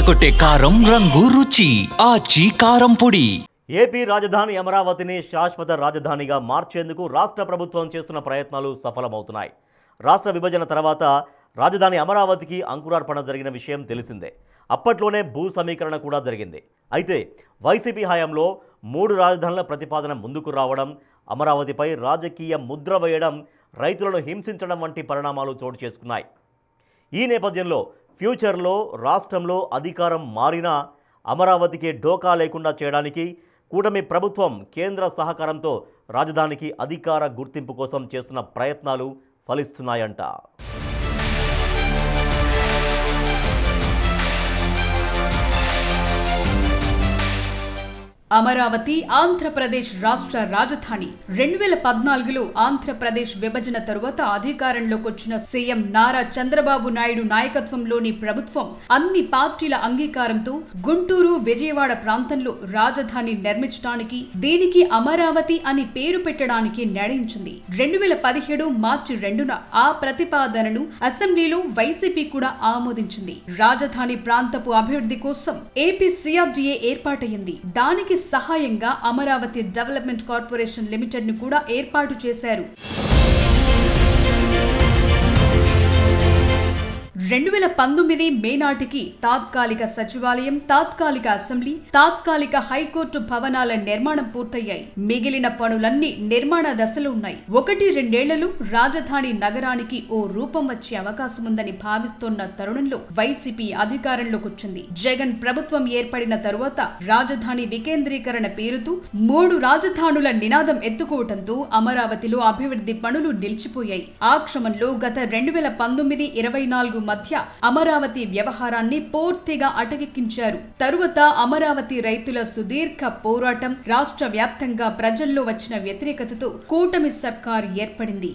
అదరకొట్టే కారం రంగు రుచి ఆచి కారం పొడి. ఏపీ రాజధాని అమరావతిని శాశ్వత రాజధానిగా మార్చేందుకు రాష్ట్ర ప్రభుత్వం చేస్తున్న ప్రయత్నాలు సఫలమవుతున్నాయి. రాష్ట్ర విభజన తర్వాత రాజధాని అమరావతికి అంకురార్పణ జరిగిన విషయం తెలిసిందే. అప్పట్లోనే భూ సమీకరణ కూడా జరిగింది. అయితే వైసీపీ హయాంలో 3 రాజధానుల ప్రతిపాదన ముందుకు రావడం, అమరావతిపై రాజకీయ ముద్ర వేయడం, రైతులను హింసించడం వంటి పరిణామాలు చోటు చేసుకున్నాయి. ఈ నేపథ్యంలో ఫ్యూచర్లో రాష్ట్రంలో అధికారం మారినా అమరావతికి ఢోకా లేకుండా చేయడానికి కూటమి ప్రభుత్వం కేంద్ర సహకారంతో రాజధానికి అధికార గుర్తింపు కోసం చేస్తున్న ప్రయత్నాలు ఫలిస్తున్నాయంట. అమరావతి ఆంధ్రప్రదేశ్ రాష్ట్ర రాజధాని. 2014లో ఆంధ్రప్రదేశ్ విభజన తరువాత అధికారంలోకి వచ్చిన సీఎం నారా చంద్రబాబు నాయుడు నాయకత్వంలోని ప్రభుత్వం అన్ని పార్టీల అంగీకారంతో గుంటూరు, విజయవాడ ప్రాంతంలో రాజధాని నిర్మించడానికి, దీనికి అమరావతి అని పేరు పెట్టడానికి నిర్ణయించింది. 2017 మార్చి 2న ఆ ప్రతిపాదనను అసెంబ్లీలో వైసీపీ కూడా ఆమోదించింది. రాజధాని ప్రాంతపు అభివృద్ధి కోసం ఏపీ CRDA ఏర్పాటైంది. దానికి సహాయంగా అమరావతి డెవలప్మెంట్ కార్పొరేషన్ లిమిటెడ్ ను కూడా ఏర్పాటు చేశారు. 2019 మే నాటికి తాత్కాలిక సచివాలయం, తాత్కాలిక అసెంబ్లీ, తాత్కాలిక హైకోర్టు భవనాల నిర్మాణం పూర్తయ్యాయి. మిగిలిన పనులన్నీ నిర్మాణ దశలో ఉన్నాయి. 1-2 ఏళ్లలో రాజధాని నగరానికి ఓ రూపం వచ్చే అవకాశం ఉందని భావిస్తోన్న తరుణంలో వైసీపీ అధికారంలోకి వచ్చింది. జగన్ ప్రభుత్వం ఏర్పడిన తరువాత రాజధాని వికేంద్రీకరణ పేరుతో 3 రాజధానుల నినాదం ఎత్తుకోవడంతో అమరావతిలో అభివృద్ధి పనులు నిలిచిపోయాయి. ఆ క్రమంలో గత 2019-24 మధ్య అమరావతి వ్యవహారాన్ని పూర్తిగా అటకెక్కించారు. తరువాత అమరావతి రైతుల సుదీర్ఘ పోరాటం, రాష్ట్ర వ్యాప్తంగా ప్రజల్లో వచ్చిన వ్యతిరేకతతో కూటమి సర్కార్ ఏర్పడింది.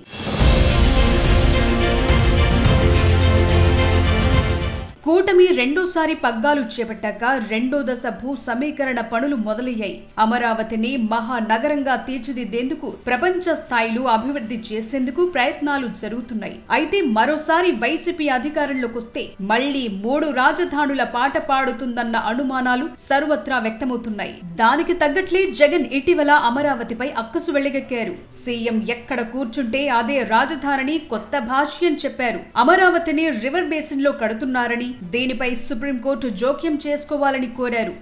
కూటమి రెండోసారి పగ్గాలు చేపట్టాక రెండో దశ భూ సమీకరణ పనులు మొదలయ్యాయి. అమరావతిని మహానగరంగా తీర్చిదిద్దేందుకు ప్రపంచ స్థాయిలో అభివృద్ధి చేసేందుకు ప్రయత్నాలు జరుగుతున్నాయి. అయితే మరోసారి వైసీపీ అధికారంలోకి వస్తే మళ్లీ 3 రాజధానుల పాట పాడుతుందన్న అనుమానాలు సర్వత్రా వ్యక్తమవుతున్నాయి. దానికి తగ్గట్లే జగన్ ఇటీవల అమరావతిపై అక్కసు వెళ్లిగక్కారు. సీఎం ఎక్కడ కూర్చుంటే అదే రాజధానిని కొత్త భాష్యం చెప్పారు. అమరావతిని రివర్ బేసిన్ లో కడుతున్నారని, దీనిపై సుప్రీంకోర్టు జోక్యం చేసుకోవాలని కోరారు.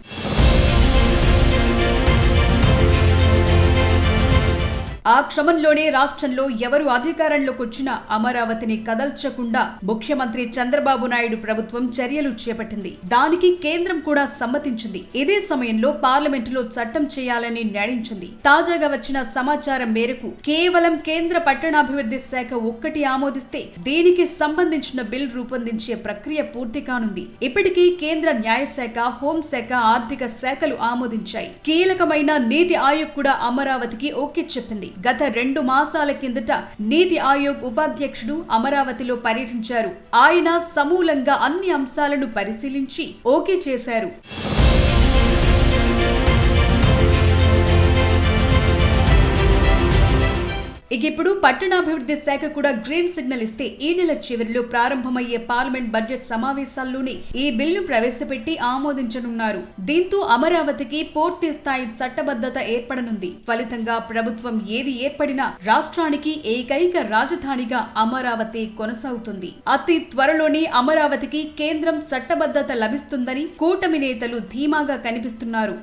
ఆ క్రమంలోనే రాష్ట్రంలో ఎవరు అధికారంలోకి వచ్చినా అమరావతిని కదల్చకుండా ముఖ్యమంత్రి చంద్రబాబు నాయుడు ప్రభుత్వం చర్యలు చేపట్టింది. దానికి కేంద్రం కూడా సమ్మతించింది. ఇదే సమయంలో పార్లమెంటులో చట్టం చేయాలని నిర్ణయించింది. తాజాగా వచ్చిన సమాచారం మేరకు కేవలం కేంద్ర పట్టణాభివృద్ధి శాఖ ఒక్కటి ఆమోదిస్తే దీనికి సంబంధించిన బిల్ రూపొందించే ప్రక్రియ పూర్తి కానుంది. ఇప్పటికీ కేంద్ర న్యాయశాఖ, హోంశాఖ, ఆర్థిక శాఖలు ఆమోదించాయి. కీలకమైన నీతి ఆయోగ్ కూడా అమరావతికి ఓకే చెప్పింది. గత 2 మాసాల కిందట నీతి ఆయోగ్ ఉపాధ్యక్షుడు అమరావతిలో పర్యటించారు. ఆయన సమూలంగా అన్ని అంశాలను పరిశీలించి ఓకే చేశారు. ఇప్పుడు పట్టణాభివృద్ధి శాఖ కూడా గ్రీన్ సిగ్నల్ ఇస్తే ఈ నెల చివరిలో ప్రారంభమయ్యే పార్లమెంట్ బడ్జెట్ సమావేశాల్లోనే ఈ బిల్లు ప్రవేశపెట్టి ఆమోదించనున్నారు. దీంతో అమరావతికి పూర్తి స్థాయి చట్టబద్ధత ఏర్పడనుంది. ఫలితంగా ప్రభుత్వం ఏది ఏర్పడినా రాష్ట్రానికి ఏకైక రాజధానిగా అమరావతి కొనసాగుతుంది. అతి త్వరలోనే అమరావతికి కేంద్రం చట్టబద్ధత లభిస్తుందని కూటమి నేతలు ధీమాగా కనిపిస్తున్నారు.